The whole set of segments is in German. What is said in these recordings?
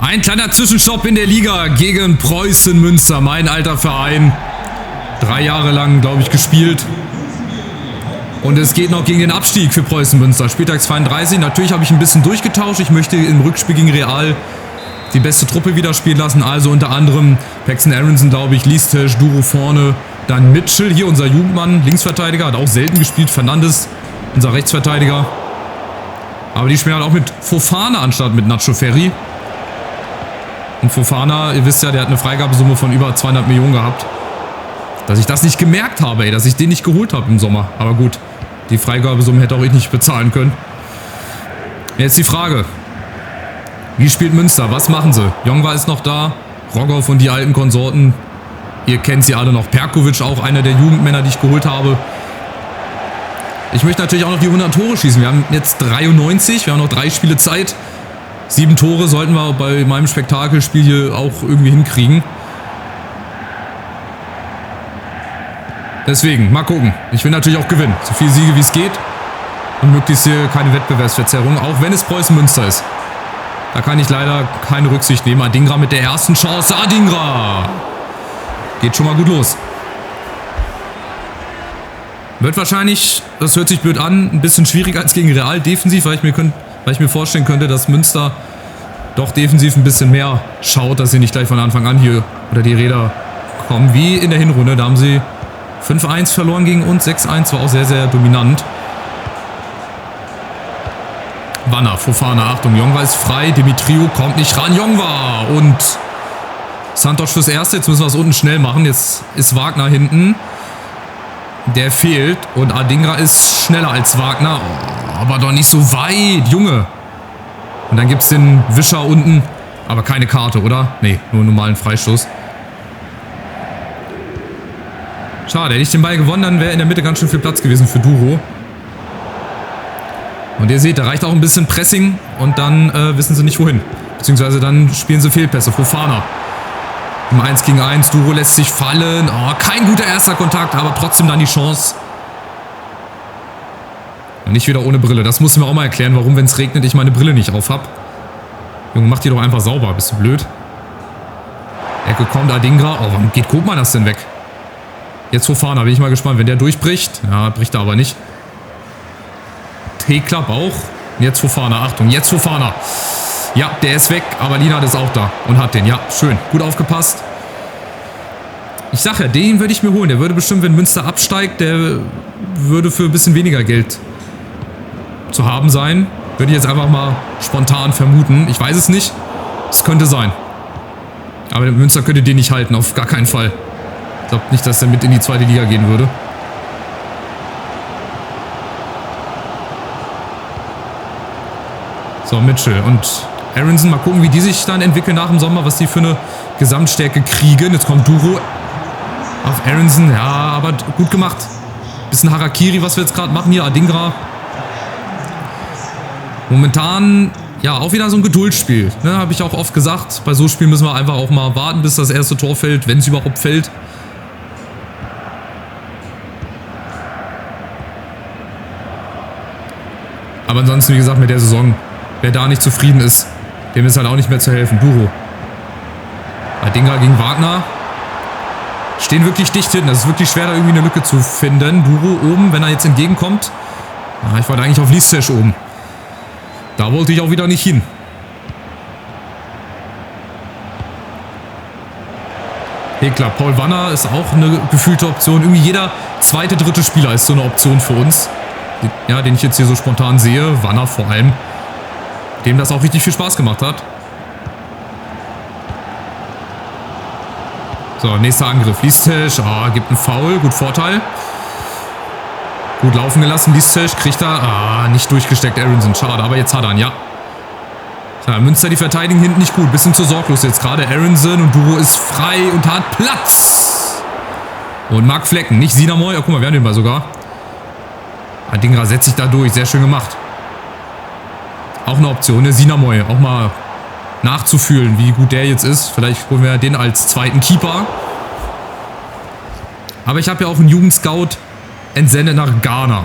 Ein kleiner Zwischenstopp in der Liga gegen Preußen Münster, mein alter Verein. 3 Jahre lang, glaube ich, gespielt. Und es geht noch gegen den Abstieg für Preußen Münster. Spieltag 32. Natürlich habe ich ein bisschen durchgetauscht. Ich möchte im Rückspiel gegen Real die beste Truppe wieder spielen lassen. Also unter anderem Paxton Aronson, glaube ich, Listisch, Duro vorne. Dann Mitchell, hier unser Jugendmann, Linksverteidiger, hat auch selten gespielt. Fernandes, unser Rechtsverteidiger. Aber die spielen halt auch mit Fofana anstatt mit Nacho Ferri. Und Fofana, ihr wisst ja, der hat eine Freigabesumme von über 200 Millionen gehabt. Dass ich das nicht gemerkt habe, ey, dass ich den nicht geholt habe im Sommer. Aber gut, die Freigabesumme hätte auch ich nicht bezahlen können. Jetzt die Frage. Wie spielt Münster? Was machen sie? Jongwa ist noch da. Rogoff und die alten Konsorten. Ihr kennt sie alle noch. Perkovic, auch einer der Jugendmänner, die ich geholt habe. Ich möchte natürlich auch noch die 100 Tore schießen. Wir haben jetzt 93. Wir haben noch 3 Spiele Zeit. 7 Tore sollten wir bei meinem Spektakelspiel hier auch irgendwie hinkriegen. Deswegen, mal gucken. Ich will natürlich auch gewinnen. So viele Siege wie es geht. Und möglichst hier keine Wettbewerbsverzerrung. Auch wenn es Preußen Münster ist. Da kann ich leider keine Rücksicht nehmen. Adingra mit der ersten Chance. Adingra! Geht schon mal gut los. Wird wahrscheinlich, das hört sich blöd an, ein bisschen schwieriger als gegen Real defensiv, weil ich mir vorstellen könnte, dass Münster doch defensiv ein bisschen mehr schaut, dass sie nicht gleich von Anfang an hier unter die Räder kommen. Wie in der Hinrunde, da haben sie 5-1 verloren gegen uns, 6-1 war auch sehr, sehr dominant. Wanner, Fofana, Achtung, Jongwa ist frei, Dimitriou kommt nicht ran, Jongwa und Santos fürs Erste, jetzt müssen wir es unten schnell machen, jetzt ist Wagner hinten, der fehlt und Adingra ist schneller als Wagner, aber doch nicht so weit, Junge. Und dann gibt es den Wischer unten, aber keine Karte, oder? Nee, nur einen normalen Freistoß. Schade, hätte ich den Ball gewonnen, dann wäre in der Mitte ganz schön viel Platz gewesen für Duro. Und ihr seht, da reicht auch ein bisschen Pressing und dann wissen sie nicht wohin. Beziehungsweise dann spielen sie Fehlpässe. Fofana im 1 gegen 1. Duro lässt sich fallen. Oh, kein guter erster Kontakt, aber trotzdem dann die Chance. Und nicht wieder ohne Brille. Das muss ich mir auch mal erklären, warum, wenn es regnet, ich meine Brille nicht auf habe. Junge, mach die doch einfach sauber. Bist du blöd? Ecke kommt, Adingra. Oh, warum geht Kopmann das denn weg? Jetzt Fofana, bin ich mal gespannt. Wenn der durchbricht. Ja, bricht er aber nicht. T-Club auch. Jetzt Fofana, Achtung, jetzt Fofana. Ja, der ist weg, aber Lienhardt ist auch da und hat den. Ja, schön, gut aufgepasst. Ich sag ja, den würde ich mir holen. Der würde bestimmt, wenn Münster absteigt, der würde für ein bisschen weniger Geld zu haben sein. Würde ich jetzt einfach mal spontan vermuten. Ich weiß es nicht. Es könnte sein. Aber Münster könnte den nicht halten, auf gar keinen Fall. Ich glaube nicht, dass er mit in die 2. Liga gehen würde. So, Mitchell und Aronson. Mal gucken, wie die sich dann entwickeln nach dem Sommer, was die für eine Gesamtstärke kriegen. Jetzt kommt Duro auf Aronson. Ja, aber gut gemacht. Bisschen Harakiri, was wir jetzt gerade machen hier. Adingra. Momentan, ja, auch wieder so ein Geduldsspiel. Ne, habe ich auch oft gesagt. Bei so Spielen müssen wir einfach auch mal warten, bis das erste Tor fällt, wenn es überhaupt fällt. Aber ansonsten, wie gesagt, mit der Saison, wer da nicht zufrieden ist, dem ist halt auch nicht mehr zu helfen. Duro. Adingra gegen Wagner. Stehen wirklich dicht hinten. Das ist wirklich schwer, da irgendwie eine Lücke zu finden. Duro oben, wenn er jetzt entgegenkommt. Ja, ich wollte eigentlich auf Listisch oben. Da wollte ich auch wieder nicht hin. Hekler, Paul Wanner ist auch eine gefühlte Option. Irgendwie jeder zweite, dritte Spieler ist so eine Option für uns. Ja, den ich jetzt hier so spontan sehe. Wanner vor allem. Dem das auch richtig viel Spaß gemacht hat. So, nächster Angriff. Listisch, gibt einen Foul. Gut, Vorteil. Gut laufen gelassen. Listisch kriegt er. Nicht durchgesteckt. Aronson, schade. Aber jetzt hat er ihn, ja. So, Münster, die verteidigen hinten nicht gut. Bisschen zu sorglos jetzt gerade. Aronson und Duro ist frei und hat Platz. Und Marc Flecken, nicht Sinamoy. Ja, guck mal, wir haben den Ball sogar. Adingra setzt sich da durch. Sehr schön gemacht. Auch eine Option, ne? Sinamoy. Auch mal nachzufühlen, wie gut der jetzt ist. Vielleicht holen wir den als zweiten Keeper. Aber ich habe ja auch einen Jugendscout entsendet nach Ghana.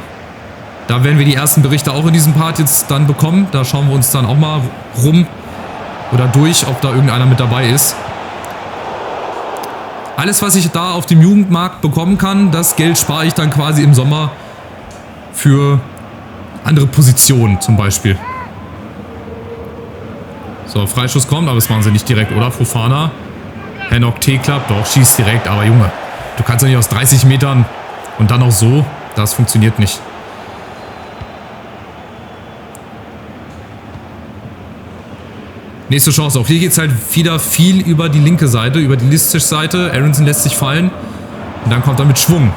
Da werden wir die ersten Berichte auch in diesem Part jetzt dann bekommen. Da schauen wir uns dann auch mal rum. oder durch, ob da irgendeiner mit dabei ist. Alles, was ich da auf dem Jugendmarkt bekommen kann, das Geld spare ich dann quasi im Sommer für andere Positionen zum Beispiel. So, Freischuss kommt, aber das machen sie nicht direkt, oder? Fofana. Henok T-Club, doch, schießt direkt, aber Junge, du kannst doch nicht aus 30 Metern und dann noch so, das funktioniert nicht. Nächste Chance, auch hier geht es halt wieder viel über die linke Seite, über die Listisch-Seite. Aronson lässt sich fallen und dann kommt er mit Schwung.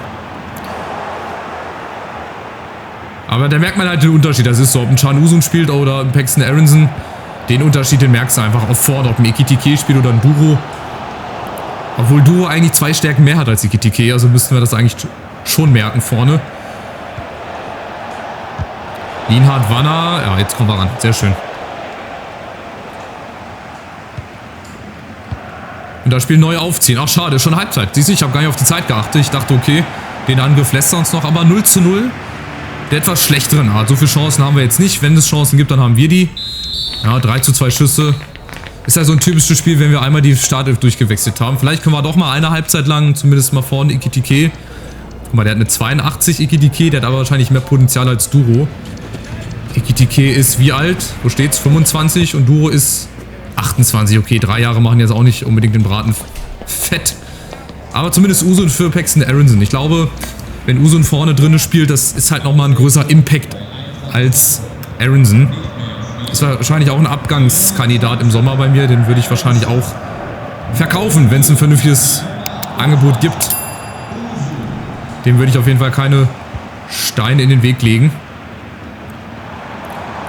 Aber da merkt man halt den Unterschied, das ist so, ob ein Can Uzun spielt oder ein Paxton Aronson. Den Unterschied, den merkst du einfach auf vorne, ob ein Ekitike spielt oder ein Duro. Obwohl Duro eigentlich 2 Stärken mehr hat als Ekitike, also müssten wir das eigentlich schon merken vorne. Lienhardt, Wanner, ja, jetzt kommen wir ran, sehr schön. Und das Spiel neu aufziehen. Ach schade, schon Halbzeit. Siehst du, ich habe gar nicht auf die Zeit geachtet. Ich dachte, okay, den Angriff lässt er uns noch, aber 0:0. Der etwas schlechteren Art. So viele Chancen haben wir jetzt nicht. Wenn es Chancen gibt, dann haben wir die. Ja, 3:2 Schüsse. Ist ja so ein typisches Spiel, wenn wir einmal die Startelf durchgewechselt haben. Vielleicht können wir doch mal eine Halbzeit lang, zumindest mal vorne, Ekitike. Guck mal, der hat eine 82 Ekitike, der hat aber wahrscheinlich mehr Potenzial als Duro. Ekitike ist wie alt? Wo steht's? 25 und Duro ist 28. Okay, 3 Jahre machen jetzt auch nicht unbedingt den Braten fett. Aber zumindest Uzun für Paxton Aronson. Ich glaube, wenn Uzun vorne drin spielt, das ist halt nochmal ein größerer Impact als Aronson. Ist wahrscheinlich auch ein Abgangskandidat im Sommer bei mir. Den würde ich wahrscheinlich auch verkaufen, wenn es ein vernünftiges Angebot gibt. Dem würde ich auf jeden Fall keine Steine in den Weg legen.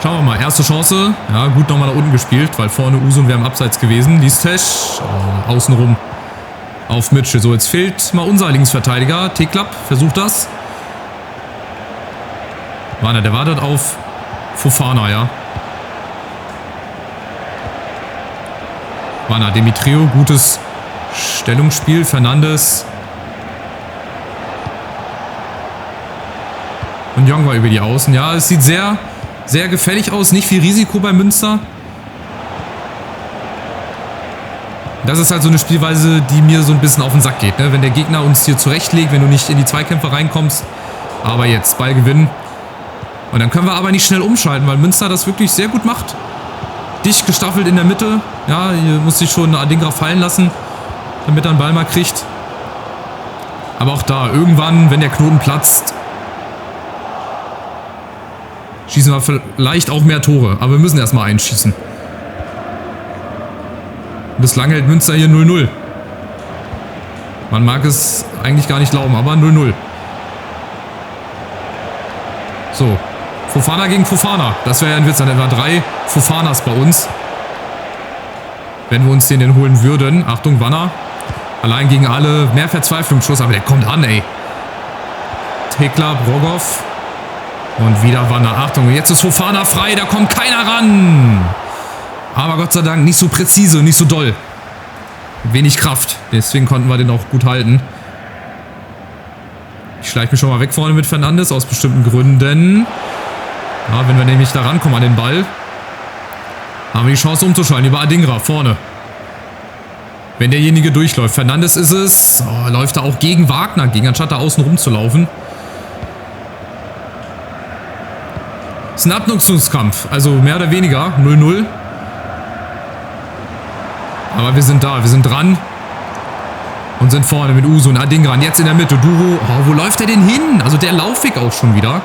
Schauen wir mal. Erste Chance. Ja, gut nochmal nach unten gespielt, weil vorne Uzun wäre im Abseits gewesen. Listesch außenrum auf Mitchell. So, jetzt fehlt mal unser Linksverteidiger. T-Club versucht das. Wanner, der wartet auf Fofana, ja. Wanner, Dimitriou, gutes Stellungsspiel. Fernandes. Und Jong war über die Außen. Ja, es sieht sehr, sehr gefährlich aus. Nicht viel Risiko bei Münster. Das ist halt so eine Spielweise, die mir so ein bisschen auf den Sack geht, ne? Wenn der Gegner uns hier zurechtlegt, wenn du nicht in die Zweikämpfe reinkommst. Aber jetzt Ball gewinnen. Und dann können wir aber nicht schnell umschalten, weil Münster das wirklich sehr gut macht. Dicht gestaffelt in der Mitte. Ja, hier muss sich schon Adingra fallen lassen, damit er einen Ball mal kriegt. Aber auch da, irgendwann, wenn der Knoten platzt, schießen wir vielleicht auch mehr Tore. Aber wir müssen erstmal einschießen. Bislang hält Münster hier 0:0. Man mag es eigentlich gar nicht glauben, aber 0:0. So. Fofana gegen Fofana. Das wäre ja ein Witz. Dann etwa 3 Fofanas bei uns. Wenn wir uns den denn holen würden. Achtung, Wanner. Allein gegen alle. Mehr Verzweiflung im Schuss, aber der kommt an, ey. Tekla, Brogov. Und wieder Wanner. Achtung, jetzt ist Fofana frei. Da kommt keiner ran. Aber Gott sei Dank nicht so präzise, nicht so doll. Wenig Kraft. Deswegen konnten wir den auch gut halten. Ich schleiche mich schon mal weg vorne mit Fernandes aus bestimmten Gründen. Ja, wenn wir nämlich da rankommen an den Ball, haben wir die Chance umzuschalten über Adingra vorne. Wenn derjenige durchläuft. Fernandes ist es. Oh, läuft er auch gegen Wagner, anstatt da außen rumzulaufen. Ist ein Abnutzungskampf. Also mehr oder weniger. 0:0. Aber wir sind da. Wir sind dran. Und sind vorne mit Uzun, Adingra. Jetzt in der Mitte. Duro. Oh, wo läuft er denn hin? Also der Laufweg auch schon wieder.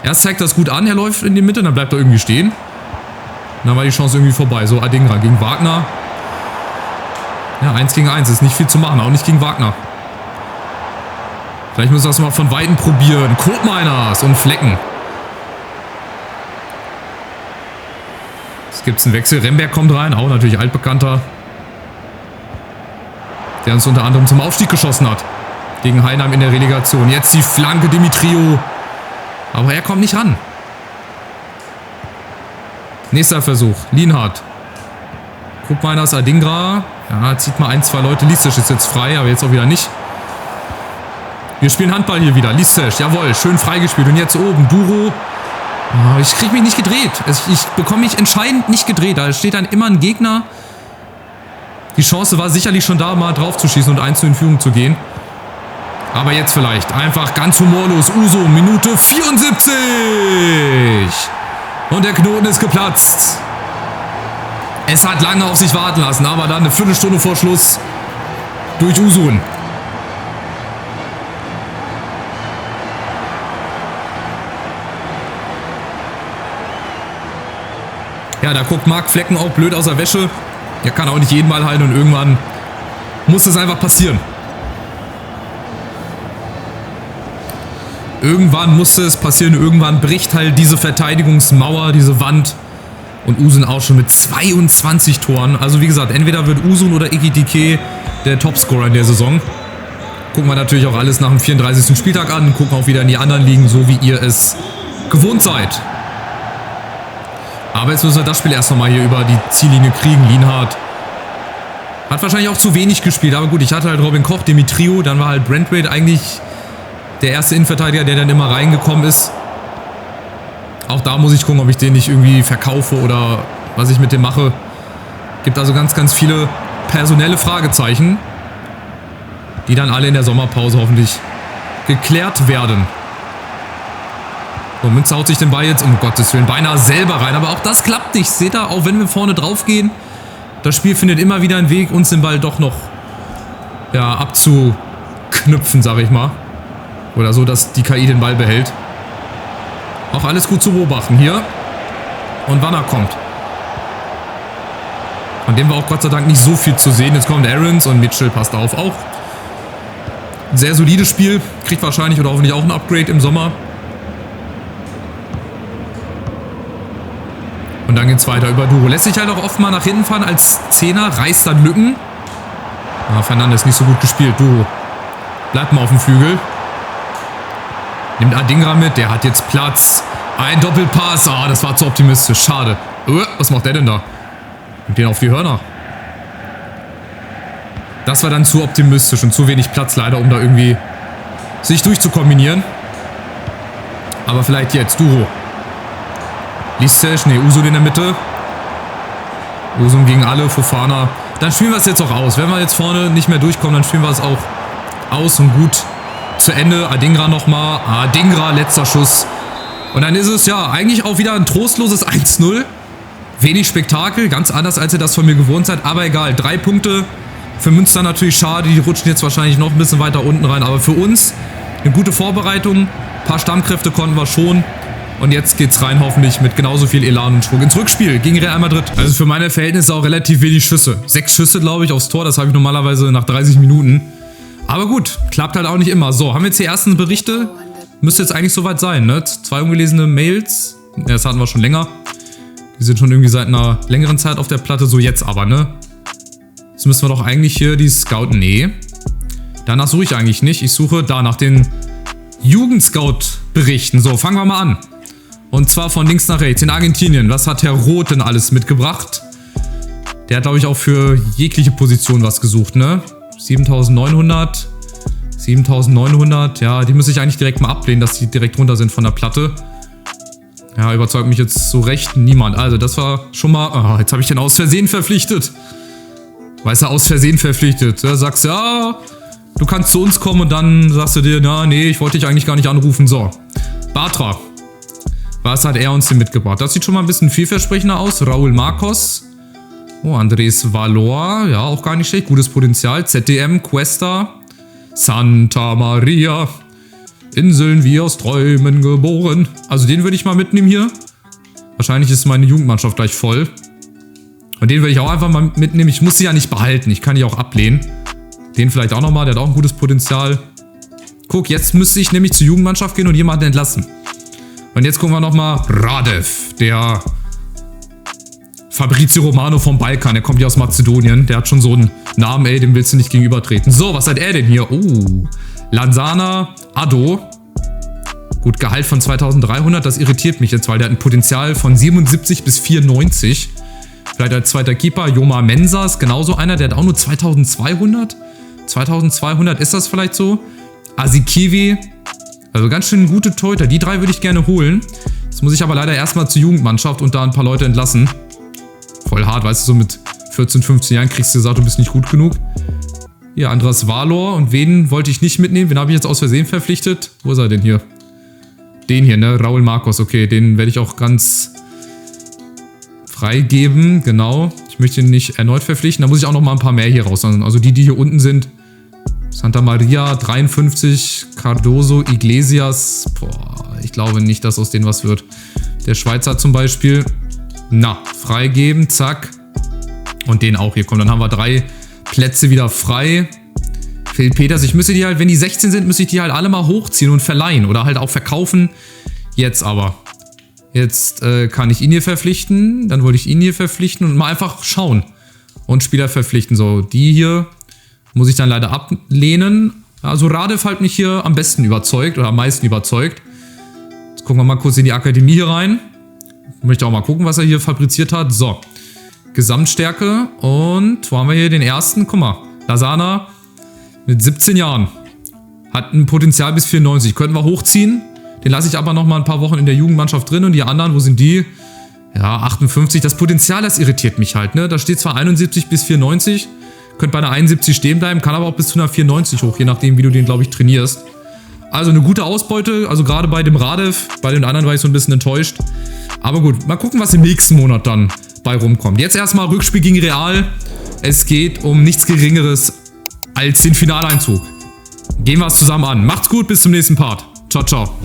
Erst zeigt das gut an. Er läuft in die Mitte. Dann bleibt er irgendwie stehen. Und dann war die Chance irgendwie vorbei. So, Adingra gegen Wagner. Ja, 1 gegen 1. Ist nicht viel zu machen. Auch nicht gegen Wagner. Vielleicht müssen wir das mal von Weitem probieren. Koopmeiners und Flecken. Jetzt gibt es einen Wechsel. Remberg kommt rein. Auch natürlich altbekannter. Der uns unter anderem zum Aufstieg geschossen hat. Gegen Heinheim in der Relegation. Jetzt die Flanke Dimitriou. Aber er kommt nicht ran. Nächster Versuch. Lienhardt. Koopmeiners, Adingra. Ja, zieht mal 1, 2 Leute. Listesch ist jetzt frei, aber jetzt auch wieder nicht. Wir spielen Handball hier wieder. Listesch, jawohl, schön freigespielt. Und jetzt oben Duro. Oh, ich kriege mich nicht gedreht. Ich bekomme mich entscheidend nicht gedreht. Da steht dann immer ein Gegner. Die Chance war sicherlich schon da, mal drauf zu schießen und 1:0 in Führung zu gehen. Aber jetzt vielleicht. Einfach ganz humorlos. Uso, Minute 74. Und der Knoten ist geplatzt. Es hat lange auf sich warten lassen, aber dann eine Viertelstunde vor Schluss durch Usun. Ja, da guckt Marc Flecken auch blöd aus der Wäsche. Er kann auch nicht jeden Ball halten und irgendwann muss es einfach passieren. Irgendwann musste es passieren, irgendwann bricht halt diese Verteidigungsmauer, diese Wand. Und Usun auch schon mit 22 Toren. Also wie gesagt, entweder wird Usun oder Ekitike der Topscorer in der Saison. Gucken wir natürlich auch alles nach dem 34. Spieltag an. Gucken auch wieder in die anderen Ligen, so wie ihr es gewohnt seid. Aber jetzt müssen wir das Spiel erst nochmal hier über die Ziellinie kriegen. Lienhardt hat wahrscheinlich auch zu wenig gespielt. Aber gut, ich hatte halt Robin Koch, Demetrio. Dann war halt Brentwaite eigentlich der erste Innenverteidiger, der dann immer reingekommen ist. Auch da muss ich gucken, ob ich den nicht irgendwie verkaufe oder was ich mit dem mache. Gibt also ganz, ganz viele personelle Fragezeichen, die dann alle in der Sommerpause hoffentlich geklärt werden. So, Münster haut sich den Ball jetzt, um Gottes Willen, beinahe selber rein. Aber auch das klappt nicht. Seht ihr, auch wenn wir vorne drauf gehen, das Spiel findet immer wieder einen Weg, uns den Ball doch noch ja, abzuknüpfen, sag ich mal. Oder so, dass die KI den Ball behält. Auch alles gut zu beobachten hier. Und Wanner kommt. Von dem war auch Gott sei Dank nicht so viel zu sehen. Jetzt kommt Aarons und Mitchell passt auf. Auch ein sehr solides Spiel. Kriegt wahrscheinlich oder hoffentlich auch ein Upgrade im Sommer. Und dann geht's weiter über Duro. Lässt sich halt auch oft mal nach hinten fahren als Zehner. Reißt dann Lücken. Ah, Fernandes nicht so gut gespielt. Duro bleibt mal auf dem Flügel. Nimmt Adingra mit, der hat jetzt Platz. Ein Doppelpass. Ah, das war zu optimistisch. Schade. Was macht der denn da? Nimmt den auf die Hörner. Das war dann zu optimistisch und zu wenig Platz leider, um da irgendwie sich durchzukombinieren. Aber vielleicht jetzt. Duro. Lisztesch, ne, Usun in der Mitte. Usun gegen alle, Fofana. Dann spielen wir es jetzt auch aus. Wenn wir jetzt vorne nicht mehr durchkommen, dann spielen wir es auch aus und gut zu Ende. Adingra nochmal. Adingra, letzter Schuss. Und dann ist es ja eigentlich auch wieder ein trostloses 1:0. Wenig Spektakel, ganz anders, als ihr das von mir gewohnt seid. Aber egal, 3 Punkte. Für Münster natürlich schade. Die rutschen jetzt wahrscheinlich noch ein bisschen weiter unten rein. Aber für uns eine gute Vorbereitung. Ein paar Stammkräfte konnten wir schon. Und jetzt geht's rein hoffentlich mit genauso viel Elan und Schwung ins Rückspiel gegen Real Madrid. Also für meine Verhältnisse auch relativ wenig Schüsse. 6 Schüsse, glaube ich, aufs Tor. Das habe ich normalerweise nach 30 Minuten. Aber gut, klappt halt auch nicht immer. So, haben wir jetzt die ersten Berichte. Müsste jetzt eigentlich soweit sein, ne? 2 ungelesene Mails. Ja, das hatten wir schon länger. Die sind schon irgendwie seit einer längeren Zeit auf der Platte. So jetzt aber, ne? Jetzt müssen wir doch eigentlich hier die Scout... Nee. Danach suche ich eigentlich nicht. Ich suche da nach den Jugendscout-Berichten. So, fangen wir mal an. Und zwar von links nach rechts. In Argentinien. Was hat Herr Roth denn alles mitgebracht? Der hat, glaube ich, auch für jegliche Position was gesucht, ne? 7.900. 7.900. Ja, die muss ich eigentlich direkt mal ablehnen, dass die direkt runter sind von der Platte. Ja, überzeugt mich jetzt so recht niemand. Also, das war schon mal... Oh, jetzt habe ich den aus Versehen verpflichtet. Weißt du, aus Versehen verpflichtet. Da sagst du, ja, du kannst zu uns kommen und dann sagst du dir, na, nee, ich wollte dich eigentlich gar nicht anrufen. So, Bartra. Was hat er uns denn mitgebracht? Das sieht schon mal ein bisschen vielversprechender aus. Raúl Marcos. Oh, Andrés Valor. Ja, auch gar nicht schlecht. Gutes Potenzial. ZDM, Cuesta. Santa Maria. Inseln wie aus Träumen geboren. Also den würde ich mal mitnehmen hier. Wahrscheinlich ist meine Jugendmannschaft gleich voll. Und den würde ich auch einfach mal mitnehmen. Ich muss sie ja nicht behalten. Ich kann die auch ablehnen. Den vielleicht auch nochmal. Der hat auch ein gutes Potenzial. Guck, jetzt müsste ich nämlich zur Jugendmannschaft gehen und jemanden entlassen. Und jetzt gucken wir nochmal. Radev, der Fabrizio Romano vom Balkan. Der kommt hier aus Mazedonien. Der hat schon so einen Namen, ey, dem willst du nicht gegenübertreten. So, was hat er denn hier? Oh, Lanzana, Addo. Gut, Gehalt von 2.300. Das irritiert mich jetzt, weil der hat ein Potenzial von 77 bis 94. Vielleicht als zweiter Keeper. Joma Mensa ist genauso einer. Der hat auch nur 2.200. 2.200 ist das vielleicht so. Asikiwi. Also ganz schön gute Torhüter. Die 3 würde ich gerne holen. Jetzt muss ich aber leider erstmal zur Jugendmannschaft und da ein paar Leute entlassen. Voll hart, weißt du, so mit 14, 15 Jahren kriegst du gesagt, du bist nicht gut genug. Hier, Andras Valor. Und wen wollte ich nicht mitnehmen? Wen habe ich jetzt aus Versehen verpflichtet? Wo ist er denn hier? Den hier, ne? Raul Marcos. Okay, den werde ich auch ganz freigeben. Genau. Ich möchte ihn nicht erneut verpflichten. Da muss ich auch noch mal ein paar mehr hier raus. Also die hier unten sind. Santa Maria, 53. Cardoso, Iglesias. Boah, ich glaube nicht, dass aus denen was wird. Der Schweizer zum Beispiel. Na, freigeben. Zack. Und den auch hier. Komm, dann haben wir 3 Plätze wieder frei. Phil Peters, ich müsste die halt, wenn die 16 sind, müsste ich die halt alle mal hochziehen und verleihen. Oder halt auch verkaufen. Jetzt aber. Jetzt kann ich ihn hier verpflichten. Dann wollte ich ihn hier verpflichten und mal einfach schauen. Und Spieler verpflichten. So, die hier muss ich dann leider ablehnen. Also Radev hat mich hier am besten überzeugt oder am meisten überzeugt. Jetzt gucken wir mal kurz in die Akademie hier rein. Ich möchte auch mal gucken, was er hier fabriziert hat. So. Gesamtstärke. Und wo haben wir hier den ersten? Guck mal. Lasana mit 17 Jahren. Hat ein Potenzial bis 94. Könnten wir hochziehen. Den lasse ich aber noch mal ein paar Wochen in der Jugendmannschaft drin. Und die anderen, wo sind die? Ja, 58. Das Potenzial, das irritiert mich halt. Ne? Da steht zwar 71 bis 94. Könnte bei einer 71 stehen bleiben. Kann aber auch bis zu einer 94 hoch. Je nachdem, wie du den, glaube ich, trainierst. Also eine gute Ausbeute. Also gerade bei dem Radev. Bei den anderen war ich so ein bisschen enttäuscht. Aber gut, mal gucken, was im nächsten Monat dann bei rumkommt. Jetzt erstmal Rückspiel gegen Real. Es geht um nichts Geringeres als den Finaleinzug. Gehen wir es zusammen an. Macht's gut, bis zum nächsten Part. Ciao, ciao.